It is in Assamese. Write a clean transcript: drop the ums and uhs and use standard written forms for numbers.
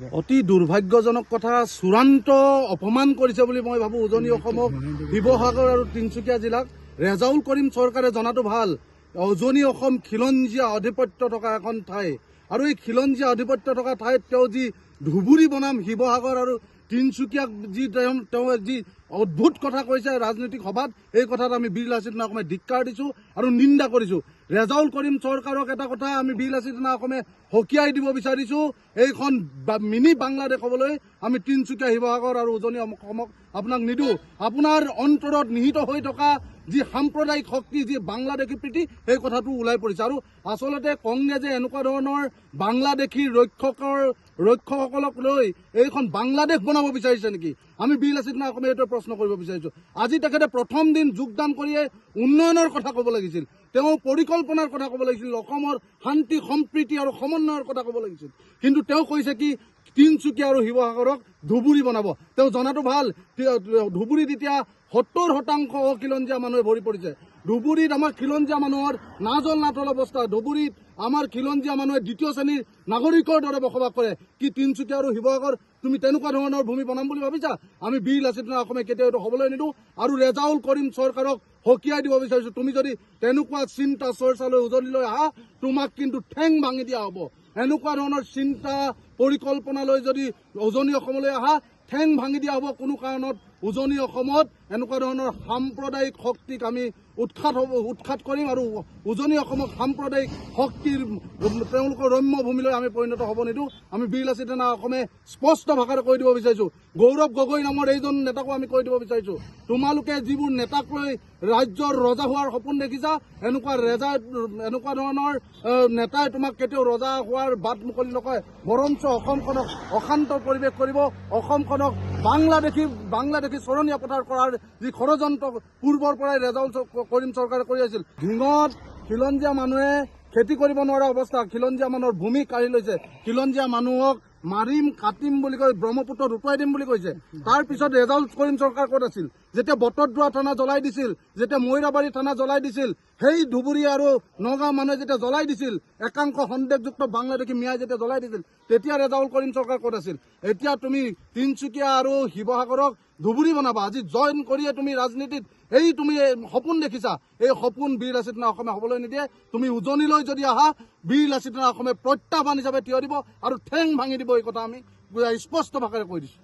অতি দুৰ্ভাগ্যজনক কথা, চূড়ান্ত অপমান কৰিছে বুলি মই ভাবো উজনি অসমক, শিৱসাগৰ আৰু তিনিচুকীয়া জিলাক। ৰেজাউল কৰিম চৰকাৰে জনাটো ভাল, উজনি অসম খিলঞ্জীয়া আধিপত্য থকা এখন ঠাই, আৰু এই খিলঞ্জীয়া আধিপত্য থকা ঠাইত তেওঁ যি ধুবুৰী বনাম শিৱসাগৰ আৰু তিনিচুকীয়াক যি তেওঁ যি অদ্ভুত কথা কৈছে ৰাজনৈতিক সভাত, এই কথাত আমি বীৰ লাচিত সেনা অসমে ধিক্কাৰ দিছোঁ আৰু নিন্দা কৰিছোঁ। ৰেজাউল কৰিম চৰকাৰক এটা কথা আমি বীৰ লাচিত সেনা অসমে সকীয়াই দিব বিচাৰিছোঁ, এইখন মিনি বাংলাদেশ হ'বলৈ আমি তিনিচুকীয়া শিৱসাগৰ আৰু উজনি অসমক আপোনাক নিদিওঁ। আপোনাৰ অন্তৰত নিহিত হৈ থকা যি সাম্প্ৰদায়িক শক্তি, যি বাংলাদেশী প্ৰীতি, সেই কথাটো ওলাই পৰিছে। আৰু আচলতে কংগ্ৰেছে এনেকুৱা ধৰণৰ বাংলাদেশী ৰক্ষকসকলক লৈ এইখন বাংলাদেশ বনাব বিচাৰিছে নেকি? আমি বীৰ লাচিত সেনা অসমে এইটো প্ৰশ্ন কৰিব বিচাৰিছোঁ। আজি তেখেতে প্ৰথম দিন যোগদান কৰিয়ে উন্নয়নৰ কথা ক'ব লাগিছিল, তেওঁ পৰিকল্পনাৰ কথা ক'ব লাগিছিল, অসমৰ শান্তি সম্প্ৰীতি আৰু সমন্বয়ৰ কথা ক'ব লাগিছিল। কিন্তু তেওঁ কৈছে কি তিনিচুকীয়া আৰু শিৱসাগৰক ধুবুৰী বনাব। তেওঁ জনাটো ভাল, ধুবুৰীত এতিয়া 70% খিলঞ্জীয়া মানুহে ভৰি পৰিছে। ধুবুৰীত আমাৰ খিলঞ্জীয়া মানুহৰ নাজল নাথল অৱস্থা। ধুবুৰীত আমাৰ খিলঞ্জীয়া মানুহে দ্বিতীয় শ্ৰেণীৰ নাগৰিকৰ দৰে বসবাস কৰে। কি তিনিচুকীয়া আৰু শিৱসাগৰ তুমি তেনেকুৱা ধৰণৰ ভূমি বনাম বুলি ভাবিছা? আমি বীৰ লাচিত সেনা অসমে কেতিয়াও এইটো হ'বলৈ নিদিওঁ আৰু ৰেজাউল কৰিম চৰকাৰক সকীয়াই দিব বিচাৰিছোঁ। তুমি যদি তেনেকুৱা চিন্তা চৰ্চালৈ উজনিলৈ আহা, তোমাক কিন্তু ঠেং ভাঙি দিয়া হ'ব। এনেকুৱা ধৰণৰ চিন্তা পৰিকল্পনালৈ যদি উজনি অসমলৈ আহা, ঠেং ভাঙি দিয়া হ'ব। কোনো কাৰণত উজনি অসমত এনেকুৱা ধৰণৰ সাম্প্ৰদায়িক শক্তিক আমি উৎখাত কৰিম আৰু উজনি অসমক সাম্প্ৰদায়িক শক্তিৰ তেওঁলোকৰ ৰম্য ভূমিলৈ আমি পৰিণত হ'ব নিদিওঁ। আমি বীৰ লাচিত সেনা অসমে স্পষ্ট ভাষাৰে কৈ দিব বিচাৰিছোঁ, গৌৰৱ গগৈ নামৰ এইজন নেতাকো আমি কৈ দিব বিচাৰিছোঁ, তোমালোকে যিবোৰ নেতাক লৈ ৰাজ্যৰ ৰজা হোৱাৰ সপোন দেখিছা, এনেকুৱা ধৰণৰ নেতাই তোমাক কেতিয়াও ৰজা হোৱাৰ বাট মুকলি নকৰে, বৰঞ্চ অসমখনক অশান্ত পৰিৱেশ কৰিব, অসমখনক বাংলাদেশী চৰণীয়া পথাৰ কৰাৰ যি ষড়যন্ত্ৰ পূৰ্বৰ পৰাই ৰেজাউল কৰিম চৰকাৰে কৰি আছিল। ঢিঙত খিলঞ্জীয়া মানুহে খেতি কৰিব নোৱাৰা অৱস্থা, খিলঞ্জীয়া মানুহৰ ভূমি কাঢ়ি লৈছে, খিলঞ্জীয়া মানুহক মাৰিম কাটিম বুলি কৈ ব্ৰহ্মপুত্ৰত উটুৱাই দিম বুলি কৈছে। তাৰ পিছত ৰেজাউল কৰিম চৰকাৰ ক'ত আছিল? যেতিয়া বটদ্ৰৱা থানা জ্বলাই দিছিল, যেতিয়া মৈৰাবাৰী থানা জ্বলাই দিছিল, সেই ধুবুৰী আৰু নগাঁও মানুহে যেতিয়া জ্বলাই দিছিল, একাংশ সন্দেহযুক্ত বাংলাদেশী মিয়াই যেতিয়া জ্বলাই দিছিল, তেতিয়া ৰেজাউল কৰিম চৰকাৰ ক'ত আছিল? এতিয়া তুমি তিনিচুকীয়া আৰু শিৱসাগৰক ধুবুৰী বনাবা। আজি জইন কৰিয়ে তুমি ৰাজনীতিত তুমি সপোন দেখিছা, এই সপোন বীৰ লাচিত সেনা অসমে হ'বলৈ নিদিয়ে। তুমি উজনিলৈ যদি আহা, বীৰ লাচিত সেনা অসমে প্ৰত্যাহ্বান হিচাপে থিয় দিব আৰু ঠেং ভাঙি দিব। এই কথা আমি স্পষ্ট ভাষাৰে কৈ দিছোঁ।